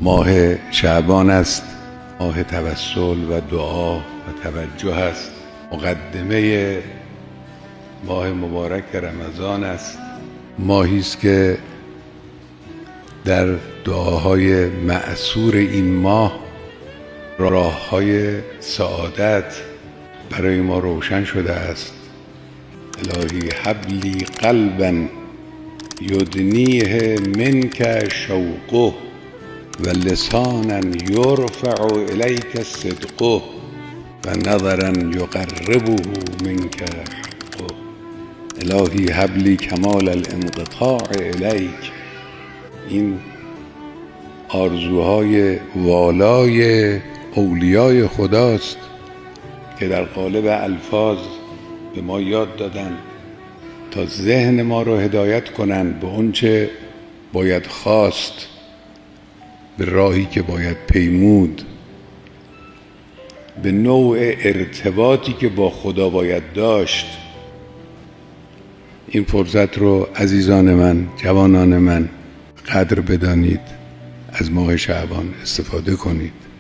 ماه شعبان است، ماه توسل و دعا و توجه است. مقدمه ماه مبارک رمضان است، ماهی است که در دعاهای مأثور این ماه راههای سعادت برای ما روشن شده است. الهی هب لی قلبا یدنیه منک شوقه و لسانا یرفع الیک صدقه و نظرا یقربه منک حقه. الهی هب لی کمال الانقطاع الیک. این آرزوهای والای اولیای خداست که در قالب الفاظ به ما یاد دادن تا ذهن ما رو هدایت کنند به اونچه باید خواست، به راهی که باید پیمود، به نوع ارتباطی که با خدا باید داشت. این فرصت رو عزیزان من، جوانان من، قدر بدانید، از ماه شعبان استفاده کنید.